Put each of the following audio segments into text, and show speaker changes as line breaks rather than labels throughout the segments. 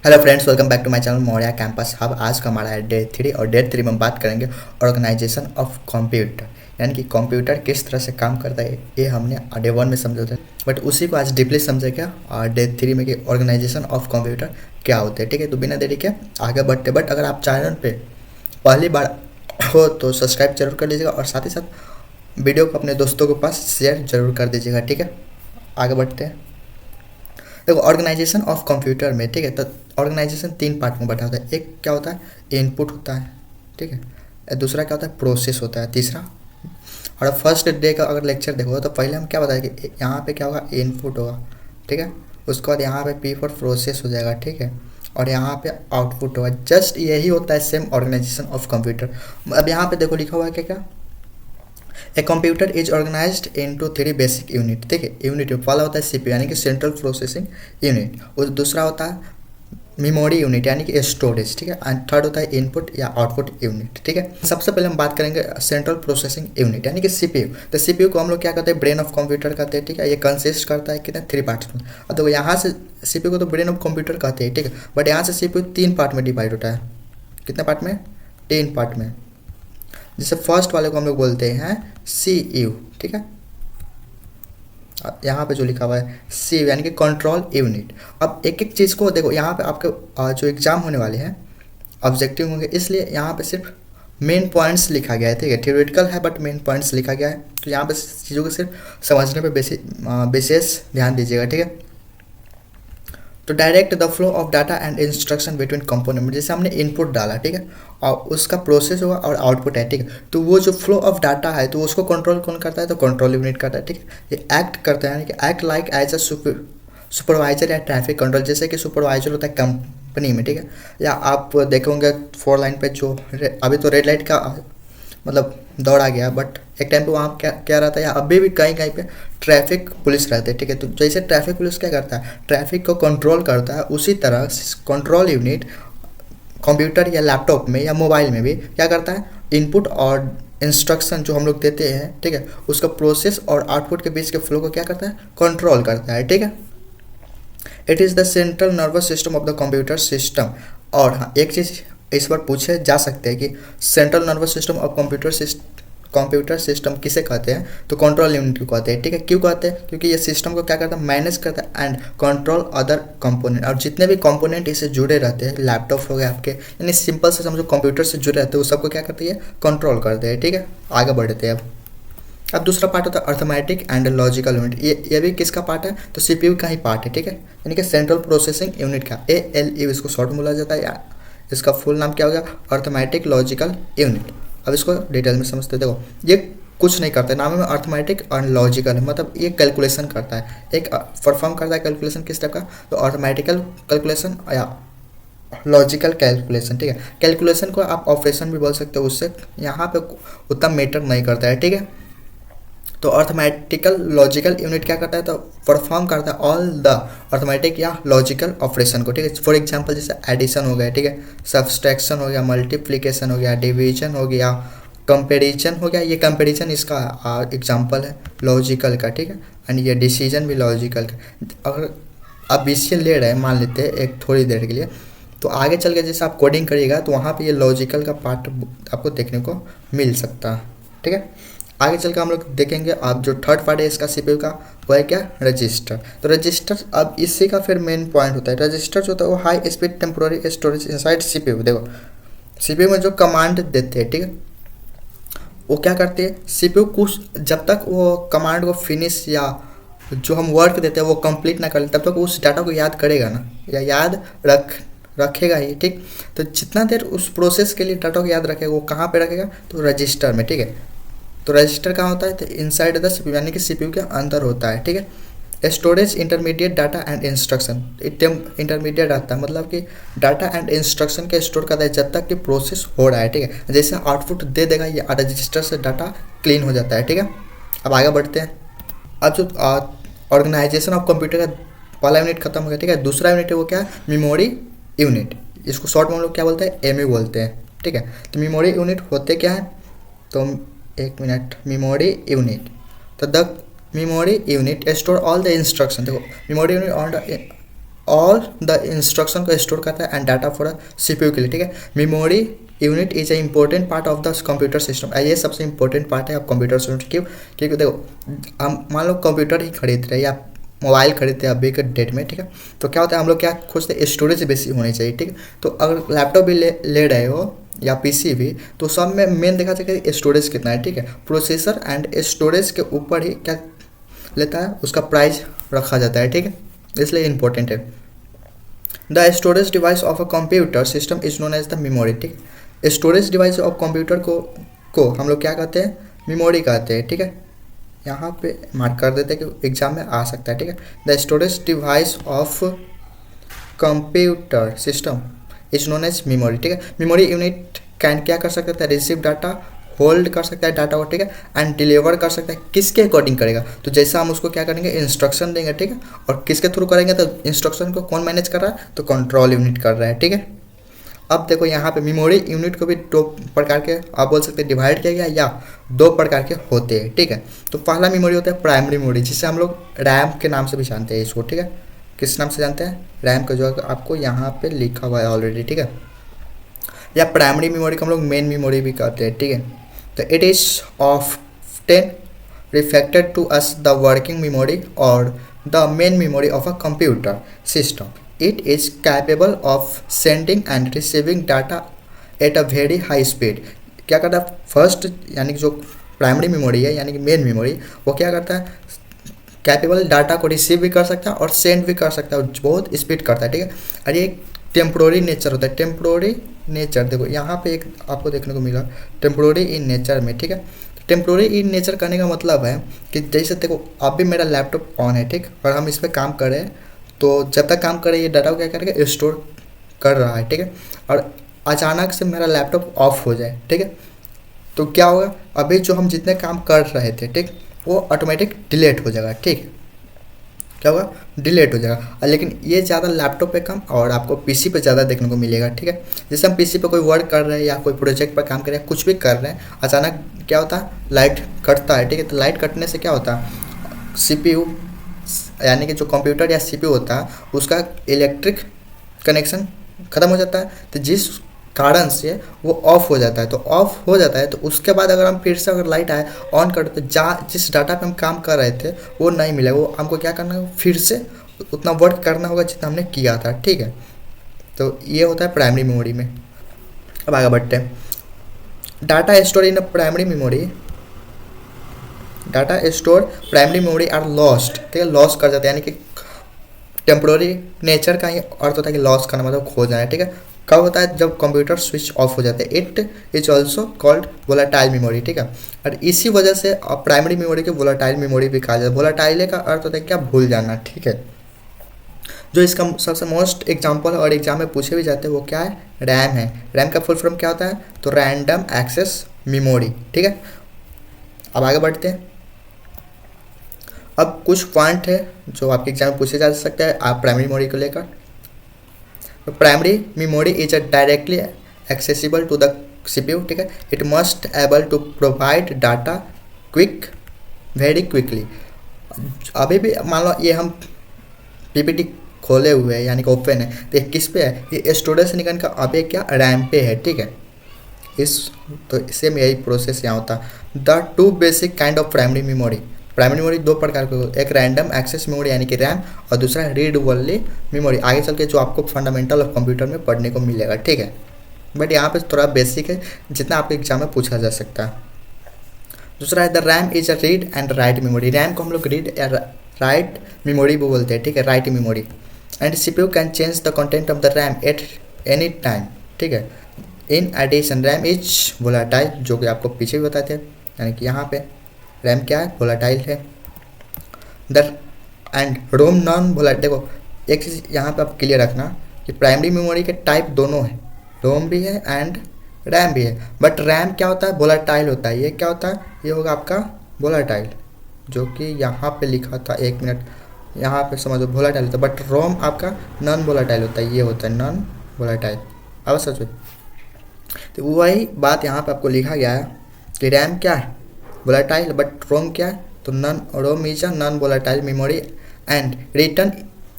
Hello friends, welcome back to my channel Maurya campus hub. आज का हमारा है डे 3 और डे 3 में हम बात करेंगे ऑर्गेनाइजेशन ऑफ कंप्यूटर, यानी कि कंप्यूटर किस तरह से काम करता है। ये हमने डे 1 में समझा था, बट उसी को आज डीपली समझे क्या और डे 3 में कि ऑर्गेनाइजेशन ऑफ कंप्यूटर क्या होता है। ठीक है, तो बिना देरी के आगे बढ़ते। बट अगर आप चैनल पर पहली बार हो तो सब्सक्राइब जरूर कर लीजिएगा और साथ ही साथ वीडियो को अपने दोस्तों के पास शेयर जरूर कर दीजिएगा। ठीक है, आगे बढ़ते हैं। देखो, ऑर्गेनाइजेशन ऑफ कंप्यूटर में, ठीक है, तो ऑर्गेनाइजेशन 3 पार्ट में बटा होता है। एक क्या होता है, इनपुट होता है, ठीक है। दूसरा क्या होता है, प्रोसेस होता है। तीसरा, और फर्स्ट डे का अगर लेक्चर देखो तो पहले हम क्या बताया कि यहाँ पे क्या होगा, इनपुट होगा, ठीक है। उसके बाद यहाँ पे पी फॉर प्रोसेस हो जाएगा, ठीक है। और यहाँ पे आउटपुट होगा। जस्ट यही होता है सेम ऑर्गेनाइजेशन ऑफ कंप्यूटर। अब यहाँ पे देखो लिखा हुआ है क्या क्या, a computer is organised into 3 basic unit. ठीक है, यूनिट पहला होता है सीपीयू यानी कि सेंट्रल प्रोसेसिंग यूनिट, और दूसरा होता है मेमोरी यूनिट यानी कि स्टोरेज, ठीक है, एंड थर्ड होता है इनपुट या आउटपुट यूनिट। ठीक है, सबसे पहले हम बात करेंगे सेंट्रल प्रोसेसिंग यूनिट यानी कि सीपीयू। तो सीपीयू को हम लोग क्या कहते हैं, ब्रेन ऑफ कंप्यूटर कहते हैं। ठीक है, ये कंसिस्ट करता है कितने 3 पार्ट्स में। और देखो यहाँ से सीपीयू को तो ब्रेन ऑफ कंप्यूटर कहते हैं, ठीक है, बट यहाँ से सीपीयू 3 पार्ट में डिवाइड होता है। कितने पार्ट में, 3 पार्ट में। जैसे फर्स्ट वाले को हम लोग बोलते हैं सी यू, ठीक है, यहाँ पे जो लिखा हुआ है सी यानी कि कंट्रोल यूनिट। अब एक एक चीज़ को देखो, यहाँ पे आपके जो एग्जाम होने वाले हैं ऑब्जेक्टिव होंगे, इसलिए यहाँ पे सिर्फ मेन पॉइंट्स लिखा गया है। ठीक है, थ्योरेटिकल है बट मेन पॉइंट्स लिखा गया है, तो यहाँ पे चीज़ों को सिर्फ समझने पे विशेष ध्यान दीजिएगा। ठीक है, तो direct the flow of data and instruction between component, जैसे हमने इनपुट डाला, ठीक है, और उसका प्रोसेस होगा और आउटपुट है, ठीक है। तो वो जो फ्लो ऑफ डाटा है तो उसको कंट्रोल कौन करता है, तो कंट्रोल यूनिट करता है। ठीक है, ये एक्ट करता है यानी कि act like as a supervisor या ट्रैफिक कंट्रोल, जैसे कि सुपरवाइजर होता है कंपनी में, ठीक है। या आप देखोगे 4 लाइन पे जो अभी तो रेड लाइट का मतलब दौड़ आ गया, बट एक टाइम पे वहाँ क्या क्या रहता है, या अभी भी कहीं कहीं पे ट्रैफिक पुलिस रहते हैं। ठीक है, तो जैसे ट्रैफिक पुलिस क्या करता है, ट्रैफिक को कंट्रोल करता है, उसी तरह कंट्रोल यूनिट कंप्यूटर या लैपटॉप में या मोबाइल में भी क्या करता है, इनपुट और इंस्ट्रक्शन जो हम लोग देते हैं, ठीक है, उसका प्रोसेस और आउटपुट के बीच के फ्लो को क्या करता है, कंट्रोल करता है। ठीक है, it is the central nervous system of the computer system. और हाँ, एक चीज़ इस बार पूछे जा सकते हैं कि central nervous system of computer system किसे कहते हैं, तो कंट्रोल यूनिट को कहते हैं। ठीक है, क्यों कहते हैं, क्योंकि ये सिस्टम को क्या करता है, मैनेज करता है एंड कंट्रोल अदर कंपोनेंट। और जितने भी कंपोनेंट इससे जुड़े रहते हैं, लैपटॉप हो गए आपके, यानी सिंपल से समझो कंप्यूटर से जुड़े रहते हैं, वो सबको क्या करती है, कंट्रोल करते हैं। ठीक है, आगे बढ़ते हैं। अब दूसरा पार्ट होता है अर्थमेटिक एंड लॉजिकल यूनिट। ये भी किसका पार्ट है, तो सीपीयू का ही पार्ट है। ठीक है, यानी कि सेंट्रल प्रोसेसिंग यूनिट का, ALU इसको शॉर्ट में बोला जाता है, या इसका फुल नाम क्या होगा, अर्थमेटिक लॉजिकल यूनिट। अब इसको डिटेल में समझते हैं। देखो, ये कुछ नहीं करता है, नाम में अर्थमेटिक और लॉजिकल है, मतलब ये कैलकुलेशन करता है, एक परफॉर्म करता है कैलकुलेशन किस टाइप का, तो अर्थमेटिकल कैलकुलेशन या लॉजिकल कैलकुलेशन। ठीक है, कैलकुलेशन को आप ऑपरेशन भी बोल सकते हो, उससे यहाँ पे उतना मैटर नहीं करता है। ठीक है, तो अर्थमेटिकल लॉजिकल यूनिट क्या करता है, तो परफॉर्म करता है ऑल द अर्थमेटिक या लॉजिकल ऑपरेशन को। ठीक है, फॉर एग्जांपल जैसे एडिशन हो गया, ठीक है, सब्सट्रैक्शन हो गया, मल्टीप्लिकेशन हो गया, डिवीजन हो गया, कंपैरिजन हो गया। ये कंपैरिजन इसका एग्जांपल है लॉजिकल का। ठीक है, एंड ये डिसीजन भी लॉजिकल का। अगर आप BCA ले रहे हैं, मान लेते हैं एक थोड़ी देर के लिए, तो आगे चल के जैसे आप कोडिंग करिएगा तो वहाँ पे ये लॉजिकल का पार्ट आपको देखने को मिल सकता है। ठीक है, आगे चल के हम लोग देखेंगे। अब जो थर्ड पार्ट है इसका सीपीयू का, वो है क्या, रजिस्टर। तो रजिस्टर, अब इसी का फिर मेन पॉइंट होता है। रजिस्टर जो होता है वो high speed temporary storage inside CPU. देखो, सीपीयू में जो कमांड देते हैं, ठीक है, वो क्या करते हैं, सीपीयू कुछ जब तक वो कमांड को फिनिश या जो हम वर्क देते हैं वो कंप्लीट ना कर ले, तब तक उस डाटा को याद करेगा ना, या याद रखेगा ही। ठीक, तो जितना देर उस प्रोसेस के लिए डाटा को याद रखेगा, वो कहाँ पे रखेगा, तो रजिस्टर में। ठीक है, तो रजिस्टर कहाँ होता है, तो इनसाइड द सीपीयू यानी कि सीपीयू के अंदर होता है। ठीक है, storage intermediate data and instruction, intermediate आता है, मतलब कि डाटा एंड इंस्ट्रक्शन के स्टोर करता है जब तक कि प्रोसेस हो रहा है। ठीक है, जैसे आउटपुट दे देगा ये रजिस्टर से डाटा क्लीन हो जाता है। ठीक है, अब आगे बढ़ते हैं। अब जो ऑर्गेनाइजेशन ऑफ कंप्यूटर का पहला यूनिट खत्म हो गया, ठीक है, दूसरा यूनिट है वो क्या है, मेमोरी यूनिट। इसको शॉर्ट में हम लोग क्या बोलते हैं, MU बोलते हैं। ठीक है, तो मेमोरी यूनिट होते क्या है, तो एक मिनट, मेमोरी यूनिट, तो the memory unit store all the instruction. देखो, memory unit all the instruction को स्टोर करता है एंड डाटा फॉर सीपीयू के लिए, ठीक है। Memory unit is a important part of the computer system. ये सबसे इंपॉर्टेंट पार्ट है आप कंप्यूटर सिस्टम। क्यों? क्योंकि देखो हम मान लो कंप्यूटर ही खरीद रहे हैं या मोबाइल खरीदते हैं अभी के डेट में, ठीक है, तो क्या होता है हम लोग क्या खोजते हैं, स्टोरेज बेसी होनी चाहिए, ठीक है। तो अगर लैपटॉप भी ले रहे हो या पीसी भी, तो सब में मेन देखा जाए कि स्टोरेज कितना है, ठीक है। प्रोसेसर एंड स्टोरेज के ऊपर ही क्या लेता है, उसका प्राइस रखा जाता है, ठीक है, इसलिए इम्पोर्टेंट है। The storage device of a computer system is known as the memory, ठीक है। स्टोरेज डिवाइस ऑफ कंप्यूटर को हम लोग क्या कहते हैं, मेमोरी कहते हैं, ठीक है। यहाँ पे मार्क कर देते हैं कि एग्जाम में आ सकता है, ठीक है। The storage device of computer system is known as memory, ठीक है। मेमोरी यूनिट कैन क्या कर सकता है, रिसीव डाटा, होल्ड कर सकता है डाटा को, ठीक है, एंड डिलीवर कर सकता है, किसके अकॉर्डिंग करेगा, तो जैसा हम उसको क्या करेंगे, इंस्ट्रक्शन देंगे, ठीक है। और किसके थ्रू करेंगे, तो इंस्ट्रक्शन को कौन मैनेज कर रहा है, तो कंट्रोल यूनिट कर रहा है, ठीक है। अब देखो यहाँ पे मेमोरी यूनिट को भी दो प्रकार के आप बोल सकते हैं डिवाइड किया गया या दो प्रकार के होते हैं, ठीक है। तो पहला मेमोरी होता है प्राइमरी मेमोरी, जिसे हम लोग रैम के नाम से भी जानते हैं इसको, ठीक है। किस नाम से जानते हैं, रैम का, जो आपको यहाँ पे लिखा हुआ है ऑलरेडी, ठीक है। या प्राइमरी मेमोरी को हम लोग मेन मेमोरी भी कहते हैं, ठीक है। तो it is often reflected to us the working memory और the main memory of a computer system. It is capable of sending and receiving data at a very high speed। क्या करता है, फर्स्ट यानी कि जो प्राइमरी मेमोरी है यानी कि मेन मेमोरी, वो क्या करता है, कैपेबल डाटा को रिसीव भी कर सकता है और सेंड भी कर सकता है, बहुत स्पीड करता है, ठीक है। और ये टेम्प्रोरी नेचर होता है, टेम्प्रोरी नेचर देखो यहाँ पे एक आपको देखने को मिला, टेम्प्रोरी इन नेचर में, ठीक है। टेम्प्रोरी इन नेचर करने का मतलब है कि जैसे देखो अब भी मेरा लैपटॉप ऑन है, ठीक, और हम इस पर काम कर रहे हैं, तो जब तक काम करे ये डाटा को क्या करेगा, स्टोर कर रहा है, ठीक है। और अचानक से मेरा लैपटॉप ऑफ हो जाए, ठीक है, तो क्या होगा, अभी जो हम जितने काम कर रहे थे, ठीक, वो ऑटोमेटिक डिलीट हो जाएगा, ठीक, क्या होगा, डिलीट हो जाएगा। लेकिन ये ज़्यादा लैपटॉप पे कम और आपको पीसी पे ज़्यादा देखने को मिलेगा, ठीक है। जैसे हम पीसी पे कोई वर्क कर रहे हैं या कोई प्रोजेक्ट पर काम कर रहे हैं, कुछ भी कर रहे हैं, अचानक क्या होता है, लाइट कटता है, ठीक है। तो लाइट कटने से क्या होता है, सीपीयू यानी कि जो कंप्यूटर या सीपीयू होता है उसका इलेक्ट्रिक कनेक्शन ख़त्म हो जाता है, तो जिस कारण से वो ऑफ हो जाता है। तो ऑफ हो जाता है तो उसके बाद अगर हम फिर से अगर लाइट आए ऑन कर तो जिस डाटा पे हम काम कर रहे थे वो नहीं मिलेगा, वो हमको क्या करना है, फिर से उतना वर्क करना होगा जितना हमने किया था, ठीक है। तो ये होता है प्राइमरी मेमोरी में। अब आगे बढ़ते हैं, data store in primary memory, data store primary memory are lost, ठीक है, लॉस कर जाते हैं, यानी कि टेम्प्रोरी नेचर का ही अर्थ होता है कि लॉस करना मतलब खो जाना है, ठीक है। कब होता है, जब कंप्यूटर स्विच ऑफ हो जाता है। It is also called volatile memory, ठीक है। और इसी वजह से प्राइमरी मेमोरी के वोलाटाइल मेमोरी भी कहा जाता है। वोलाटाइल का अर्थ होता है क्या, भूल जाना, ठीक है। जो इसका सबसे मोस्ट एग्जाम्पल और एग्जाम में पूछे भी जाते हैं वो क्या है, रैम है। रैम का फुल फॉर्म क्या होता है, तो रैंडम एक्सेस मेमोरी, ठीक है। अब आगे बढ़ते हैं, अब कुछ पॉइंट है जो आपके एग्जाम में पूछे जा सकते हैं आप प्राइमरी मेमोरी को लेकर। तो primary memory is a directly accessible to the CPU, ठीक है। It must able to provide data quick, very quickly. अभी भी मान लो ये हम पीपीटी खोले हुए हैं यानी कि ओपन है, तो ये किस पे है, ये स्टोरेज से निकलने का अभी क्या रैम पे है, ठीक है। तो सेम यही प्रोसेस यहाँ होता है। The two basic kind of primary memory, primary memory दो प्रकार के होते हैं, एक रैंडम एक्सेस मेमोरी यानी कि रैम और दूसरा रीड ओनली मेमोरी। आगे चल के जो आपको फंडामेंटल ऑफ कंप्यूटर में पढ़ने को मिलेगा, ठीक है। बट यहाँ पे थोड़ा बेसिक है जितना आपके एग्जाम में पूछा जा सकता है। दूसरा है the RAM is a read and write memory. RAM को हम लोग रीड या राइट मेमोरी भी बोलते हैं, ठीक है, right memory. And CPU can change the content of the RAM at any time, ठीक है। In addition RAM is volatile, जो कि आपको पीछे भी बताते हैं, यानी कि यहाँ पे रैम क्या है, वोलाटाइल है। The and ROM non volatile. देखो एक चीज़ यहाँ पे आप क्लियर रखना कि प्राइमरी मेमोरी के टाइप दोनों है, रोम भी है एंड रैम भी है। बट रैम क्या होता है, वोलाटाइल होता है। ये क्या होता है, ये होगा आपका वोलाटाइल, जो कि यहाँ पे लिखा था, एक मिनट, यहाँ पे समझो वोलाटाइल होता है। बट रोम आपका नॉन वोलाटाइल होता है, ये होता है नॉन वोलाटाइल। अब सोचो, तो वही बात यहाँ पे आपको लिखा गया है कि रैम क्या है, वोलाटाइल, बट रोम क्या है, तो ROM is a non volatile memory and return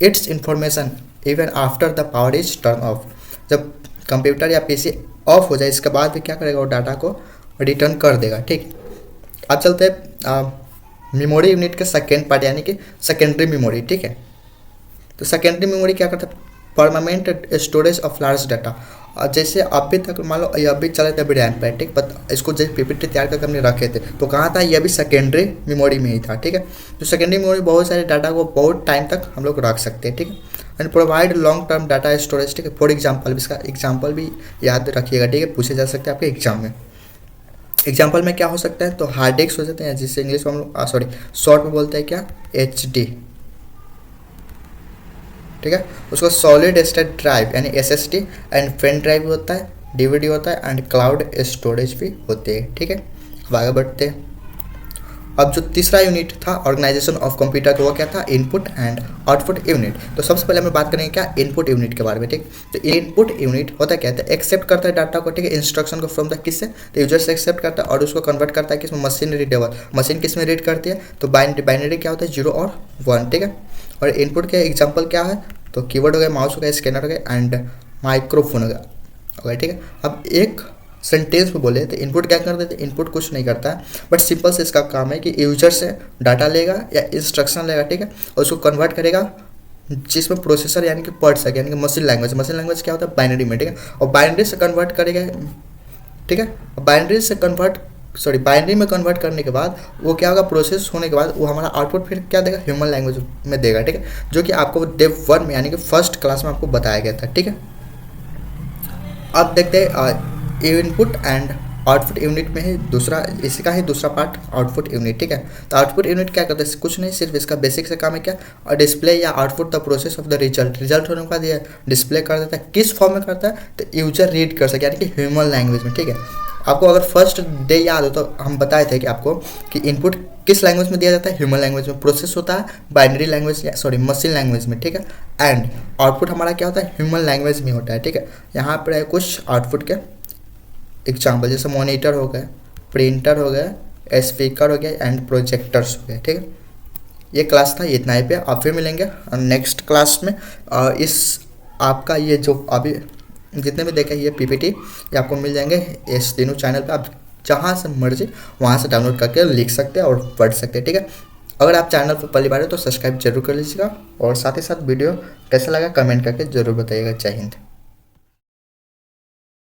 its information even after the power is turn off. जब कंप्यूटर या पीसी ऑफ हो जाए इसके बाद भी क्या करेगा, वो डाटा को रिटर्न कर देगा। ठीक, अब चलते हैं मेमोरी यूनिट के सेकेंड पार्ट यानी कि सेकेंडरी मेमोरी। ठीक है, तो सेकेंडरी मेमोरी क्या करता है, permanent storage of large data. और जैसे अभी तक मान लो ये अभी चले थे अभी रैम पर, ठीक, इसको जैसे पीपीटी तैयार करके हमने रखे थे तो कहाँ था, ये भी सेकेंडरी मेमोरी में ही था। ठीक है, तो सेकेंडरी मेमोरी बहुत सारे डाटा को बहुत टाइम तक हम लोग रख सकते हैं। ठीक है, and provide long term data storage. ठीक है, फॉर एग्जाम्पल इसका एग्जाम्पल भी याद रखिएगा। ठीक है, पूछे जा सकते हैं आपके एग्जाम में। एग्जाम्पल में क्या हो सकता है, तो हार्ड डिस्क हो सकते हैं जिससे इंग्लिश में हम लोग शॉर्ट में बोलते हैं क्या, HD। ठीक है, उसको सॉलिड स्टेट ड्राइव यानी SSD एंड पेन ड्राइव भी होता है, DVD होता है एंड क्लाउड स्टोरेज भी होते हैं। ठीक है, अब आगे बढ़ते हैं। अब जो तीसरा यूनिट था ऑर्गेनाइजेशन ऑफ कंप्यूटर, तो वो क्या था, इनपुट एंड आउटपुट यूनिट। तो सबसे पहले हम बात करेंगे क्या, इनपुट यूनिट के बारे में। ठीक, तो इनपुट यूनिट होता क्या है, एक्सेप्ट करता है डाटा को, ठीक है, इंस्ट्रक्शन को फ्रॉम द किससे, तो यूजर से एक्सेप्ट करता है और उसको कन्वर्ट करता है किसमें, मशीन रीडेबल। मशीन किस में रीड करती है, तो बाइनरी क्या होता है, 0 और 1। ठीक है, और इनपुट के एग्जाम्पल क्या है, तो कीबोर्ड हो गया, माउस हो गया, स्कैनर हो गया एंड माइक्रोफोन हो गया। ठीक है, अब एक सेंटेंस में बोले तो इनपुट क्या कर देते, इनपुट कुछ नहीं करता है, बट सिंपल से इसका काम है कि यूजर से डाटा लेगा या इंस्ट्रक्शन लेगा। ठीक है, और उसको कन्वर्ट करेगा जिसमें प्रोसेसर यानी कि पढ़ सके, यानी कि मशीन लैंग्वेज क्या होता है, बाइनरी में। ठीक है, और बाइनरी से कन्वर्ट करेगा। ठीक है, बाइनरी में कन्वर्ट करने के बाद वो क्या होगा, प्रोसेस होने के बाद वो हमारा आउटपुट फिर क्या देगा, ह्यूमन लैंग्वेज में देगा। ठीक है, जो कि आपको डेव 1 में यानी कि फर्स्ट क्लास में आपको बताया गया था। ठीक है, अब देखते हैं इनपुट एंड आउटपुट यूनिट में है दूसरा, इसी का ही दूसरा पार्ट आउटपुट यूनिट। ठीक है, तो आउटपुट यूनिट क्या करता है, कुछ नहीं, सिर्फ इसका बेसिक से काम है क्या, और डिस्प्ले या output the process of the result होने के बाद ये डिस्प्ले कर देता है। किस फॉर्म में करता है, तो यूजर रीड कर सके यानी कि ह्यूमन लैंग्वेज में। ठीक है, आपको अगर फर्स्ट डे याद हो तो हम बताए थे कि आपको कि इनपुट किस लैंग्वेज में दिया जाता है, ह्यूमन लैंग्वेज में, प्रोसेस होता है बाइनरी लैंग्वेज या मशीन लैंग्वेज में। ठीक है, एंड आउटपुट हमारा क्या होता है, ह्यूमन लैंग्वेज में होता है। ठीक है, यहाँ पर है कुछ आउटपुट के एग्जाम्पल, जैसे मॉनिटर हो गया, प्रिंटर हो गया, स्पीकर हो गया एंड प्रोजेक्टर्स हो गए। ठीक है, ये क्लास था, इतना ही पे आप फिर मिलेंगे नेक्स्ट क्लास में। इस आपका ये जो अभी जितने भी देखे ये PPT ये आपको मिल जाएंगे इस तीनों चैनल पे, आप जहाँ से मर्जी वहाँ से डाउनलोड करके लिख सकते हैं और पढ़ सकते हैं। ठीक है, अगर आप चैनल पर पहली बार हो तो सब्सक्राइब जरूर कर लीजिएगा और साथ ही साथ वीडियो कैसा लगा कमेंट करके जरूर बताइएगा। जय हिंद।